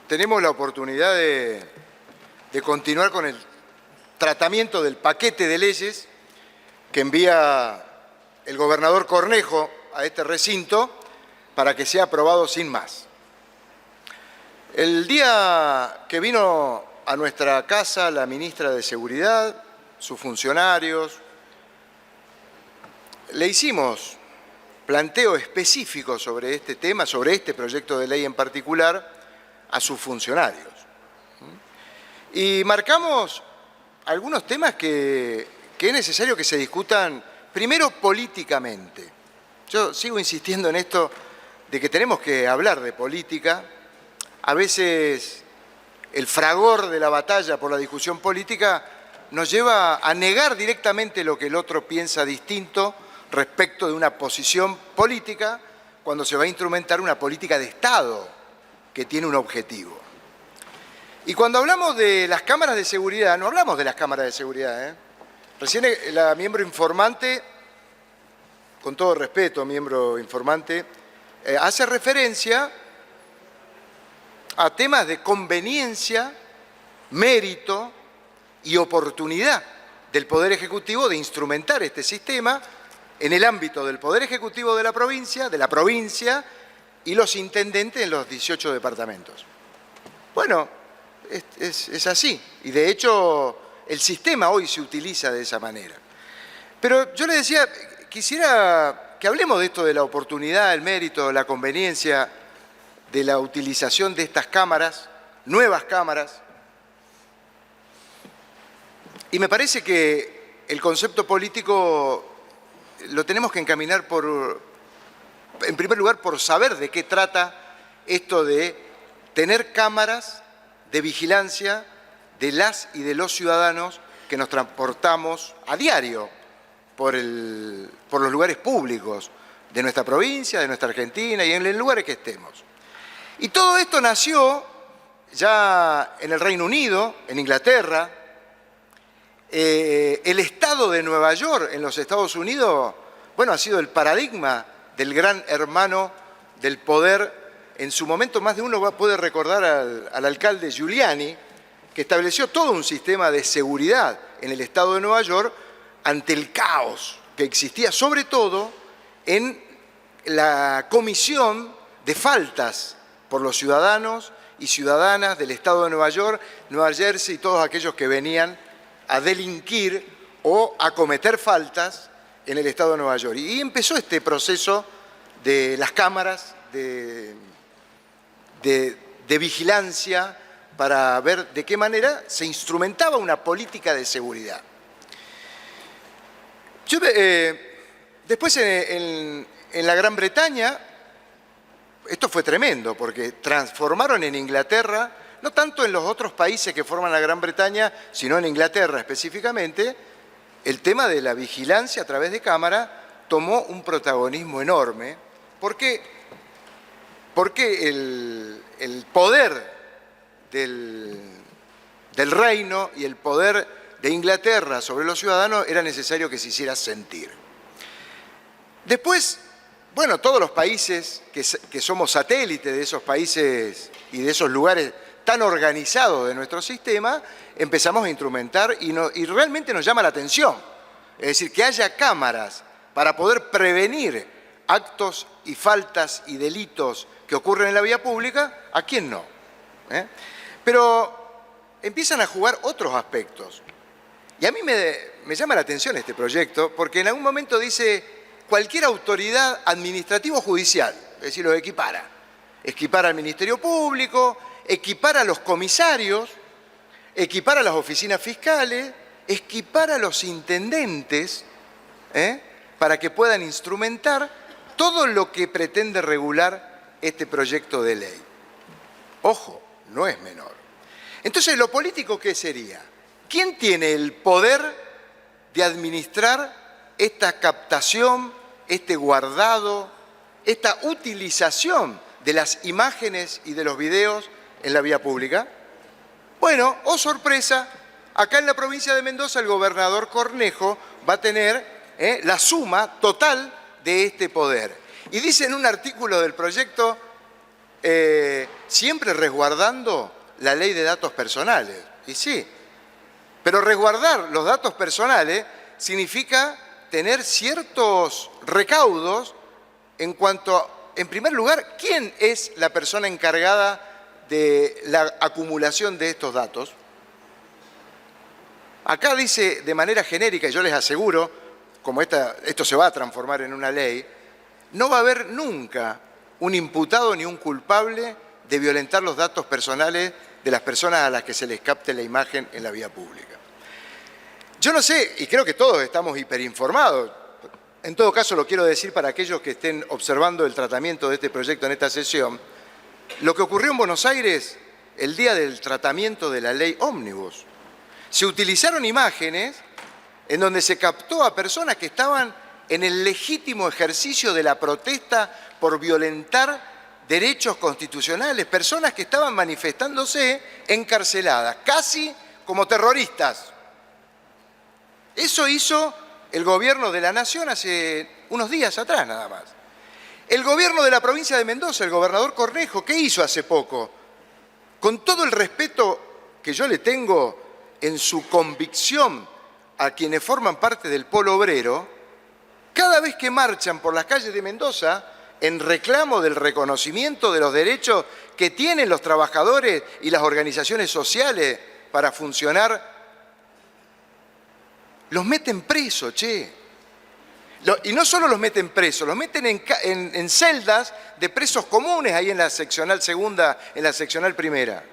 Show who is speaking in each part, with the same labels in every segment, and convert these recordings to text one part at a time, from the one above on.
Speaker 1: tenemos la oportunidad de continuar con el tratamiento del paquete de leyes que envía el gobernador Cornejo a este recinto para que sea aprobado sin más. El día que vino a nuestra casa la ministra de Seguridad, sus funcionarios, le hicimos planteo específico sobre este tema, sobre este proyecto de ley en particular, a sus funcionarios. Y marcamos algunos temas que es necesario que se discutan primero políticamente. Yo sigo insistiendo en esto de que tenemos que hablar de política. A veces el fragor de la batalla por la discusión política nos lleva a negar directamente lo que el otro piensa distinto respecto de una posición política cuando se va a instrumentar una política de Estado que tiene un objetivo. Y cuando hablamos de las cámaras de seguridad, no hablamos de las cámaras de seguridad. Recién la miembro informante, con todo respeto, miembro informante, hace referencia a temas de conveniencia, mérito y oportunidad del Poder Ejecutivo de instrumentar este sistema en el ámbito del Poder Ejecutivo de la provincia y los intendentes en los 18 departamentos. Bueno, es así, y de hecho el sistema hoy se utiliza de esa manera. Pero yo le decía, quisiera que hablemos de esto de la oportunidad, el mérito, la conveniencia de la utilización de estas cámaras, nuevas cámaras. Y me parece que el concepto político lo tenemos que encaminar en primer lugar, por saber de qué trata esto de tener cámaras de vigilancia de las y de los ciudadanos que nos transportamos a diario por los lugares públicos de nuestra provincia, de nuestra Argentina y en los lugares que estemos. Y todo esto nació ya en el Reino Unido, en Inglaterra. El estado de Nueva York en los Estados Unidos, bueno, ha sido el paradigma del gran hermano del poder. En su momento más de uno puede recordar al alcalde Giuliani, que estableció todo un sistema de seguridad en el estado de Nueva York ante el caos que existía, sobre todo en la comisión de faltas por los ciudadanos y ciudadanas del estado de Nueva York, Nueva Jersey y todos aquellos que venían a delinquir o a cometer faltas en el estado de Nueva York. Y empezó este proceso de las cámaras de vigilancia para ver de qué manera se instrumentaba una política de seguridad. Después en la Gran Bretaña, esto fue tremendo, porque transformaron en Inglaterra, no tanto en los otros países que forman la Gran Bretaña, sino en Inglaterra específicamente, el tema de la vigilancia a través de cámara tomó un protagonismo enorme, porque el poder del reino y el poder de Inglaterra sobre los ciudadanos era necesario que se hiciera sentir. Después, bueno, todos los países que somos satélites de esos países y de esos lugares tan organizados de nuestro sistema, empezamos a instrumentar y realmente nos llama la atención. Es decir, que haya cámaras para poder prevenir actos y faltas y delitos que ocurren en la vía pública, ¿a quién no? Pero empiezan a jugar otros aspectos. Y a mí me llama la atención este proyecto, porque en algún momento dice cualquier autoridad administrativo-judicial, es decir, lo equipara. Equipara al Ministerio Público, equipara a los comisarios, equipara a las oficinas fiscales, equipara a los intendentes, para que puedan instrumentar todo lo que pretende regular este proyecto de ley. Ojo, no es menor. Entonces, ¿lo político qué sería? ¿Quién tiene el poder de administrar esta captación, este guardado, esta utilización de las imágenes y de los videos en la vía pública? Bueno, oh sorpresa, acá en la provincia de Mendoza el gobernador Cornejo va a tener la suma total de este poder. Y dice en un artículo del proyecto, siempre resguardando la ley de datos personales. Y sí, pero resguardar los datos personales significa tener ciertos recaudos en cuanto a, en primer lugar, ¿quién es la persona encargada de la acumulación de estos datos? Acá dice de manera genérica, y yo les aseguro, como esto se va a transformar en una ley, no va a haber nunca un imputado ni un culpable de violentar los datos personales de las personas a las que se les capte la imagen en la vía pública. Yo no sé, y creo que todos estamos hiperinformados. En todo caso, lo quiero decir para aquellos que estén observando el tratamiento de este proyecto en esta sesión, lo que ocurrió en Buenos Aires el día del tratamiento de la ley Ómnibus. Se utilizaron imágenes en donde se captó a personas que estaban en el legítimo ejercicio de la protesta por violentar derechos constitucionales, personas que estaban manifestándose encarceladas, casi como terroristas. Eso hizo el gobierno de la Nación hace unos días atrás nada más. El gobierno de la provincia de Mendoza, el gobernador Cornejo, ¿qué hizo hace poco? Con todo el respeto que yo le tengo en su convicción a quienes forman parte del polo obrero, cada vez que marchan por las calles de Mendoza en reclamo del reconocimiento de los derechos que tienen los trabajadores y las organizaciones sociales para funcionar, los meten presos, che. Y no solo los meten presos, los meten en celdas de presos comunes ahí en la seccional segunda, en la seccional primera.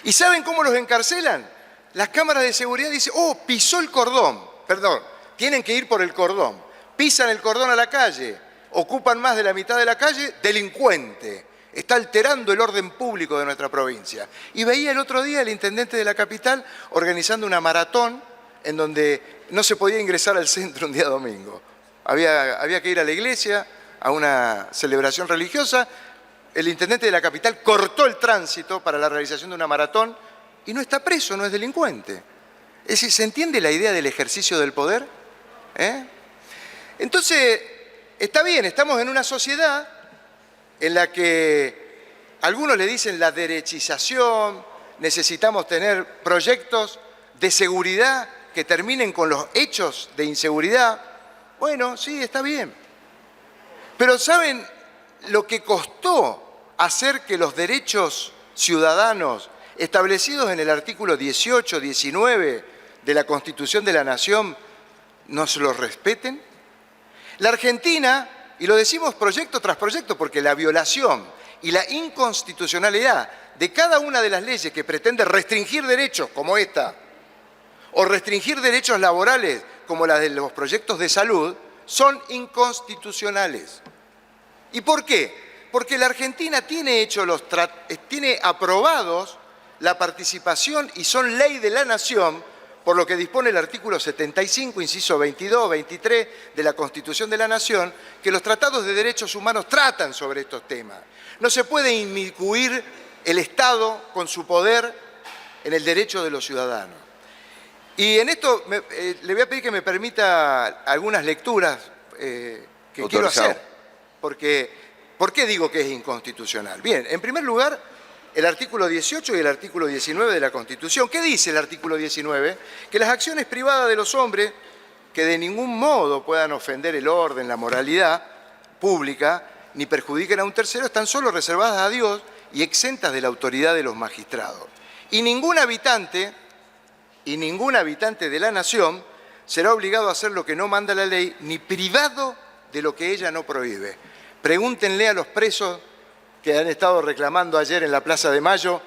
Speaker 1: ¿Y saben cómo los encarcelan? Las cámaras de seguridad dicen, oh, pisó el cordón. Perdón, tienen que ir por el cordón. Pisan el cordón a la calle, ocupan más de la mitad de la calle, delincuente. Está alterando el orden público de nuestra provincia. Y veía el otro día el intendente de la capital organizando una maratón en donde no se podía ingresar al centro un día domingo. Había que ir a la iglesia, a una celebración religiosa. El intendente de la capital cortó el tránsito para la realización de una maratón y no está preso, no es delincuente. Es decir, ¿se entiende la idea del ejercicio del poder? Entonces, está bien, estamos en una sociedad en la que algunos le dicen la derechización, necesitamos tener proyectos de seguridad que terminen con los hechos de inseguridad. Bueno, sí, está bien. Pero ¿saben lo que costó hacer que los derechos ciudadanos establecidos en el artículo 18, 19 de la Constitución de la Nación no se los respeten? La Argentina, y lo decimos proyecto tras proyecto, porque la violación y la inconstitucionalidad de cada una de las leyes que pretende restringir derechos, como esta, o restringir derechos laborales, como las de los proyectos de salud, son inconstitucionales. ¿Y por qué? Porque la Argentina tiene aprobados la participación y son ley de la nación, por lo que dispone el artículo 75, inciso 22, 23 de la Constitución de la Nación, que los tratados de derechos humanos tratan sobre estos temas. No se puede inmiscuir el Estado con su poder en el derecho de los ciudadanos. Y en esto le voy a pedir que me permita algunas lecturas que quiero hacer. Porque, ¿por qué digo que es inconstitucional? Bien, en primer lugar, el artículo 18 y el artículo 19 de la Constitución. ¿Qué dice el artículo 19? Que las acciones privadas de los hombres que de ningún modo puedan ofender el orden, la moralidad pública, ni perjudiquen a un tercero, están solo reservadas a Dios y exentas de la autoridad de los magistrados. Y ningún habitante de la nación será obligado a hacer lo que no manda la ley, ni privado de lo que ella no prohíbe. Pregúntenle a los presos que han estado reclamando ayer en la Plaza de Mayo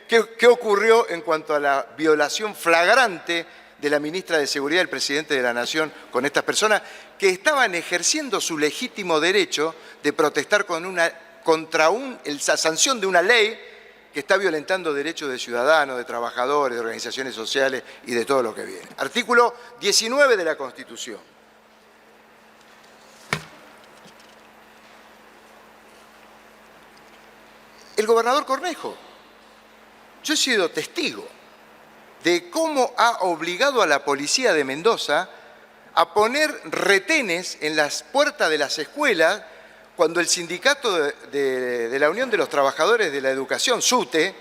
Speaker 1: qué ocurrió en cuanto a la violación flagrante de la ministra de Seguridad del presidente de la Nación con estas personas que estaban ejerciendo su legítimo derecho de protestar contra la sanción de una ley que está violentando derechos de ciudadanos, de trabajadores, de organizaciones sociales y de todo lo que viene. Artículo 19 de la Constitución. El gobernador Cornejo, yo he sido testigo de cómo ha obligado a la policía de Mendoza a poner retenes en las puertas de las escuelas cuando el sindicato de la Unión de los Trabajadores de la Educación, SUTE,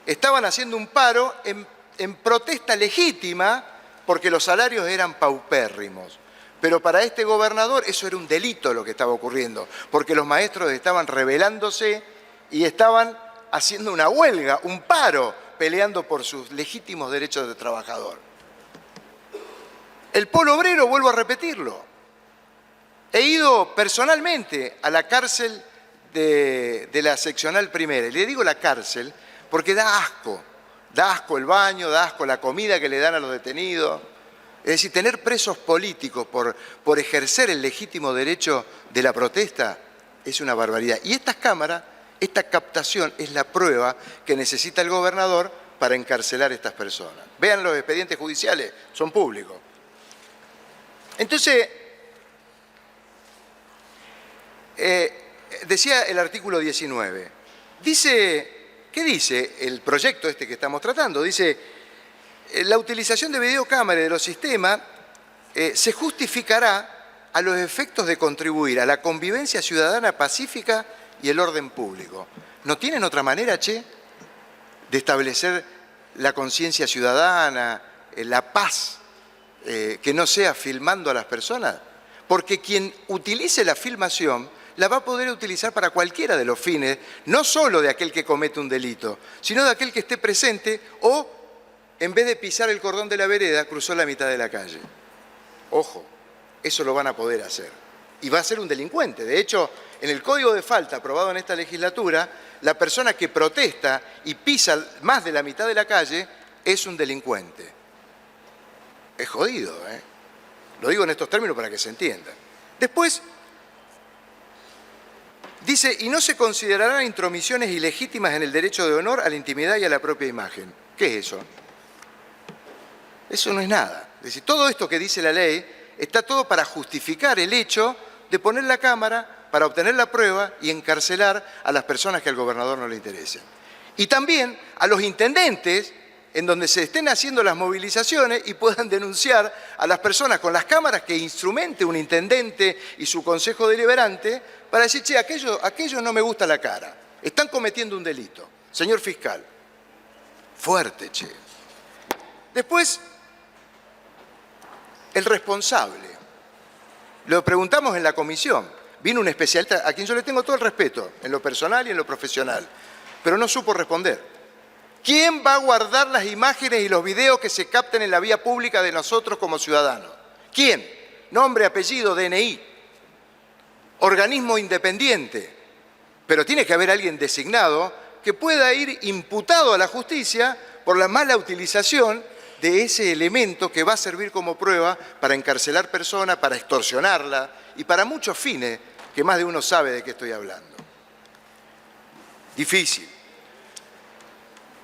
Speaker 1: estaban haciendo un paro en protesta legítima porque los salarios eran paupérrimos. Pero para este gobernador eso era un delito lo que estaba ocurriendo, porque los maestros estaban rebelándose y estaban haciendo una huelga, un paro, peleando por sus legítimos derechos de trabajador. El polo obrero, vuelvo a repetirlo, he ido personalmente a la cárcel de la seccional primera. Y le digo la cárcel porque da asco el baño, da asco la comida que le dan a los detenidos. Es decir, tener presos políticos por ejercer el legítimo derecho de la protesta es una barbaridad. Y estas cámaras, esta captación es la prueba que necesita el gobernador para encarcelar a estas personas. Vean los expedientes judiciales, son públicos. Entonces, decía el artículo 19, ¿qué dice el proyecto este que estamos tratando? Dice, la utilización de videocámara y de los sistemas se justificará a los efectos de contribuir a la convivencia ciudadana pacífica y el orden público. ¿No tienen otra manera, de establecer la conciencia ciudadana, la paz, que no sea filmando a las personas? Porque quien utilice la filmación la va a poder utilizar para cualquiera de los fines, no solo de aquel que comete un delito, sino de aquel que esté presente o, en vez de pisar el cordón de la vereda, cruzó la mitad de la calle. Ojo, eso lo van a poder hacer. Y va a ser un delincuente. De hecho, en el Código de Falta aprobado en esta legislatura, la persona que protesta y pisa más de la mitad de la calle es un delincuente. Es jodido, ¿eh? Lo digo en estos términos para que se entienda. Después, dice, y no se considerarán intromisiones ilegítimas en el derecho de honor a la intimidad y a la propia imagen. ¿Qué es eso? Eso no es nada. Es decir, todo esto que dice la ley está todo para justificar el hecho de poner la cámara para obtener la prueba y encarcelar a las personas que al gobernador no le interesen. Y también a los intendentes en donde se estén haciendo las movilizaciones y puedan denunciar a las personas con las cámaras que instrumente un intendente y su consejo deliberante para decir, che, aquello no me gusta la cara, están cometiendo un delito. Señor fiscal, fuerte, che. Después, el responsable. Lo preguntamos en la comisión. Vino un especialista a quien yo le tengo todo el respeto, en lo personal y en lo profesional, pero no supo responder. ¿Quién va a guardar las imágenes y los videos que se capten en la vía pública de nosotros como ciudadanos? ¿Quién? Nombre, apellido, DNI. Organismo independiente. Pero tiene que haber alguien designado que pueda ir imputado a la justicia por la mala utilización de ese elemento que va a servir como prueba para encarcelar personas, para extorsionarla y para muchos fines que más de uno sabe de qué estoy hablando. Difícil.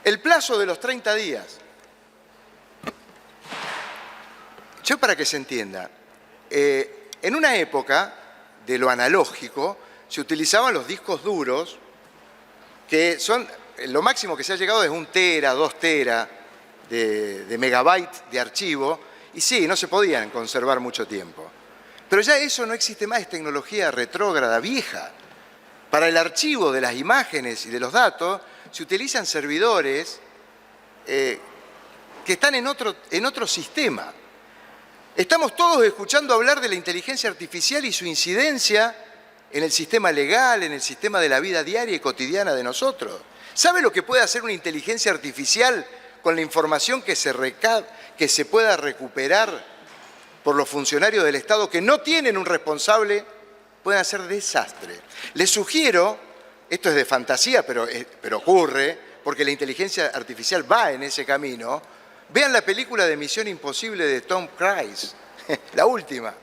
Speaker 1: El plazo de los 30 días. Yo para que se entienda, en una época de lo analógico se utilizaban los discos duros que son, lo máximo que se ha llegado es 1 tera, 2 tera de megabytes de archivo y sí, no se podían conservar mucho tiempo. Pero ya eso no existe más, es tecnología retrógrada, vieja. Para el archivo de las imágenes y de los datos se utilizan servidores que están en otro sistema. Estamos todos escuchando hablar de la inteligencia artificial y su incidencia en el sistema legal, en el sistema de la vida diaria y cotidiana de nosotros. ¿Sabe lo que puede hacer una inteligencia artificial con la información que se pueda recuperar por los funcionarios del Estado que no tienen un responsable? Pueden hacer desastre. Les sugiero, esto es de fantasía, pero ocurre, porque la inteligencia artificial va en ese camino. Vean la película de Misión Imposible de Tom Cruise, la última.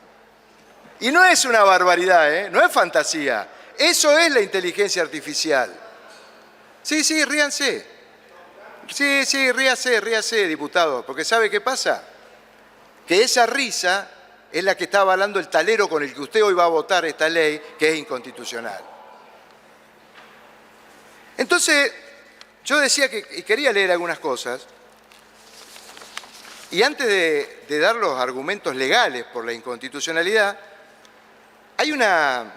Speaker 1: Y no es una barbaridad, no es fantasía. Eso es la inteligencia artificial. Sí, ríanse. Sí, ríase, diputado, porque ¿sabe qué pasa? Que esa risa es la que está avalando el talero con el que usted hoy va a votar esta ley, que es inconstitucional. Entonces, yo decía que quería leer algunas cosas, y antes de dar los argumentos legales por la inconstitucionalidad, hay una...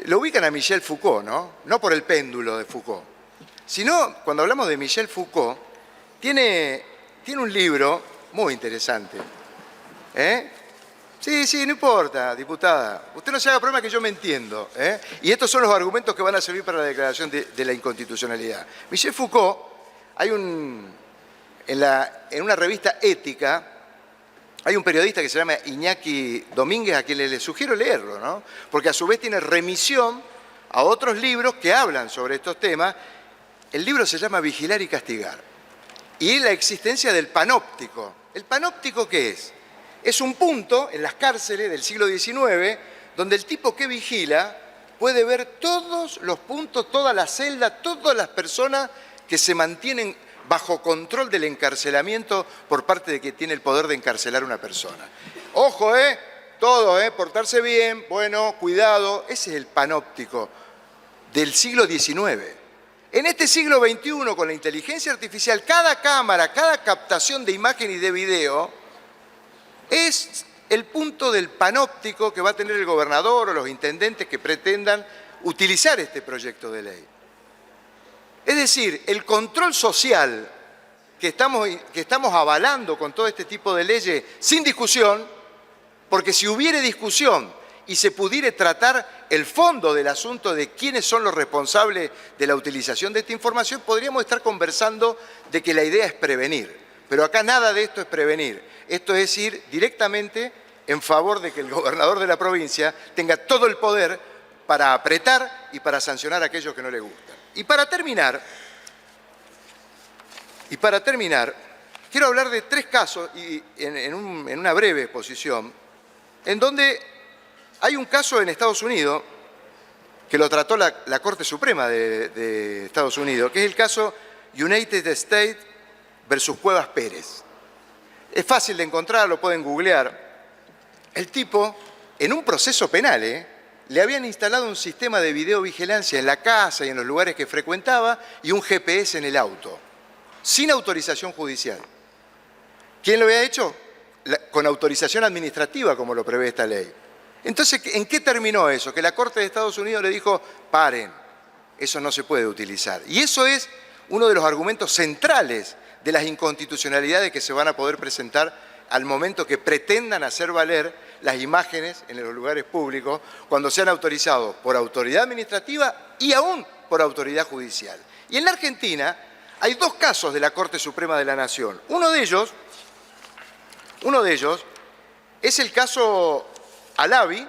Speaker 1: Lo ubican a Michel Foucault, ¿no? No por el péndulo de Foucault, sino cuando hablamos de Michel Foucault, tiene un libro muy interesante. Sí, no importa, diputada. Usted no se haga problema que yo me entiendo. Y estos son los argumentos que van a servir para la declaración de la inconstitucionalidad. Michel Foucault, en una revista ética, hay un periodista que se llama Iñaki Domínguez, a quien le sugiero leerlo, ¿no? Porque a su vez tiene remisión a otros libros que hablan sobre estos temas. El libro se llama Vigilar y Castigar. Y la existencia del panóptico. ¿El panóptico qué es? Es un punto en las cárceles del siglo XIX donde el tipo que vigila puede ver todos los puntos, toda la celda, todas las personas que se mantienen bajo control del encarcelamiento por parte de quien tiene el poder de encarcelar a una persona. Ojo, todo, portarse bien, bueno, cuidado. Ese es el panóptico del siglo XIX. En este siglo XXI, con la inteligencia artificial, cada cámara, cada captación de imagen y de video es el punto del panóptico que va a tener el gobernador o los intendentes que pretendan utilizar este proyecto de ley. Es decir, el control social que estamos avalando con todo este tipo de leyes sin discusión, porque si hubiere discusión y se pudiera tratar el fondo del asunto de quiénes son los responsables de la utilización de esta información, podríamos estar conversando de que la idea es prevenir. Pero acá nada de esto es prevenir. Esto es ir directamente en favor de que el gobernador de la provincia tenga todo el poder para apretar y para sancionar a aquellos que no le gustan. Y para terminar, quiero hablar de 3 casos en una breve exposición, en donde hay un caso en Estados Unidos que lo trató la Corte Suprema de Estados Unidos, que es el caso United States versus Cuevas Pérez. Es fácil de encontrar, lo pueden googlear. El tipo, en un proceso penal, le habían instalado un sistema de videovigilancia en la casa y en los lugares que frecuentaba y un GPS en el auto, sin autorización judicial. ¿Quién lo había hecho? Con autorización administrativa, como lo prevé esta ley. Entonces, ¿en qué terminó eso? Que la Corte de Estados Unidos le dijo, paren, eso no se puede utilizar. Y eso es uno de los argumentos centrales de las inconstitucionalidades que se van a poder presentar al momento que pretendan hacer valer las imágenes en los lugares públicos cuando sean autorizados por autoridad administrativa y aún por autoridad judicial. Y en la Argentina hay 2 casos de la Corte Suprema de la Nación. Uno de ellos es el caso Alavi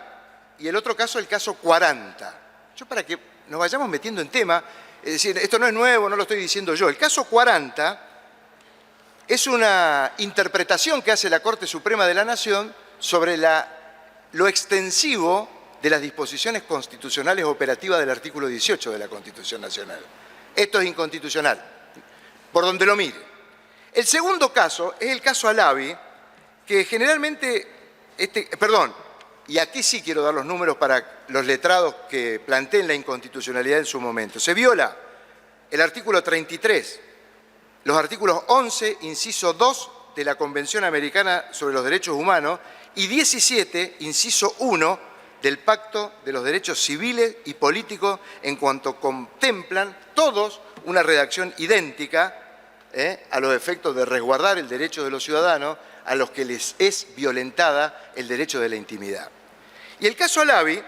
Speaker 1: y el otro caso el caso 40. Yo para que nos vayamos metiendo en tema, es decir, esto no es nuevo, no lo estoy diciendo yo. El caso 40 es una interpretación que hace la Corte Suprema de la Nación sobre lo extensivo de las disposiciones constitucionales operativas del artículo 18 de la Constitución Nacional. Esto es inconstitucional, por donde lo mire. El segundo caso es el caso Alavi, que generalmente, y aquí sí quiero dar los números para los letrados que planteen la inconstitucionalidad en su momento. Se viola el artículo 33, los artículos 11, inciso 2 de la Convención Americana sobre los Derechos Humanos y 17, inciso 1 del Pacto de los Derechos Civiles y Políticos en cuanto contemplan todos una redacción idéntica a los efectos de resguardar el derecho de los ciudadanos a los que les es violentada el derecho de la intimidad. Y el caso Alavi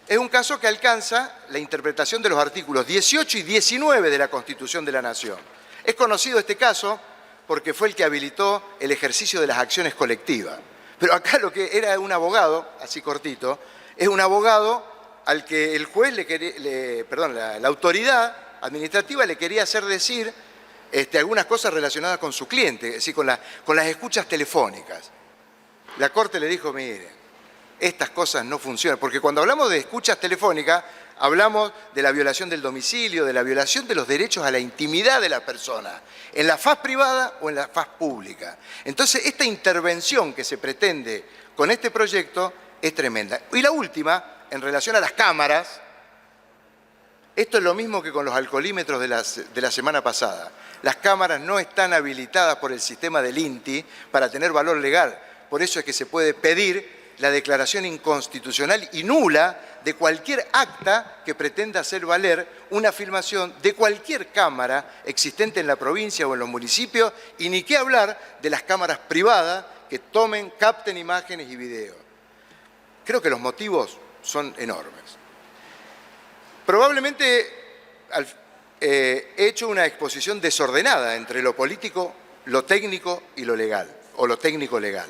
Speaker 1: es un caso que alcanza la interpretación de los artículos 18 y 19 de la Constitución de la Nación. Es conocido este caso porque fue el que habilitó el ejercicio de las acciones colectivas. Pero acá lo que era un abogado, así cortito, es un abogado al que el juez la autoridad administrativa le quería hacer decir algunas cosas relacionadas con su cliente, es decir, con las escuchas telefónicas. La Corte le dijo, mire, estas cosas no funcionan, porque cuando hablamos de escuchas telefónicas, hablamos de la violación del domicilio, de la violación de los derechos a la intimidad de la persona, en la faz privada o en la faz pública. Entonces, esta intervención que se pretende con este proyecto es tremenda. Y la última, en relación a las cámaras, esto es lo mismo que con los alcoholímetros de la semana pasada. Las cámaras no están habilitadas por el sistema del INTI para tener valor legal. Por eso es que se puede pedir la declaración inconstitucional y nula de cualquier acta que pretenda hacer valer una filmación de cualquier cámara existente en la provincia o en los municipios, y ni qué hablar de las cámaras privadas que capten imágenes y videos. Creo que los motivos son enormes. Probablemente he hecho una exposición desordenada entre lo político, lo técnico y lo legal, o lo técnico-legal.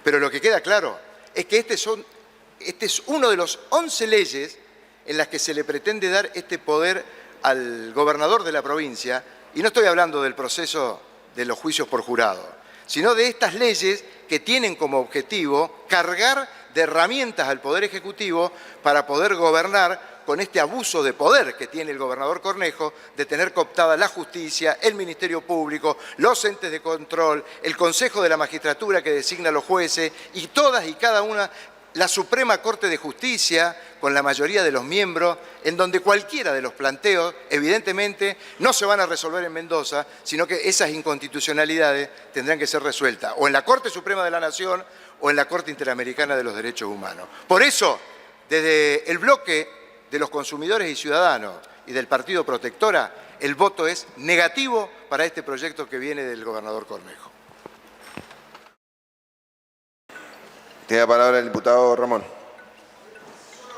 Speaker 1: Pero lo que queda claro es que este es uno de los 11 leyes en las que se le pretende dar este poder al gobernador de la provincia, y no estoy hablando del proceso de los juicios por jurado, sino de estas leyes que tienen como objetivo cargar de herramientas al Poder Ejecutivo para poder gobernar con este abuso de poder que tiene el gobernador Cornejo de tener cooptada la justicia, el Ministerio Público, los entes de control, el Consejo de la Magistratura que designa a los jueces y todas y cada una, la Suprema Corte de Justicia con la mayoría de los miembros, en donde cualquiera de los planteos, evidentemente, no se van a resolver en Mendoza, sino que esas inconstitucionalidades tendrán que ser resueltas o en la Corte Suprema de la Nación o en la Corte Interamericana de los Derechos Humanos. Por eso, desde el bloque de los consumidores y ciudadanos y del Partido Protectora, el voto es negativo para este proyecto que viene del gobernador Cornejo.
Speaker 2: Tiene la palabra el diputado Ramón.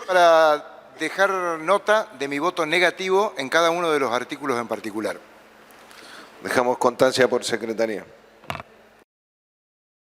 Speaker 1: Para dejar nota de mi voto negativo en cada uno de los artículos en particular.
Speaker 2: Dejamos constancia por secretaría.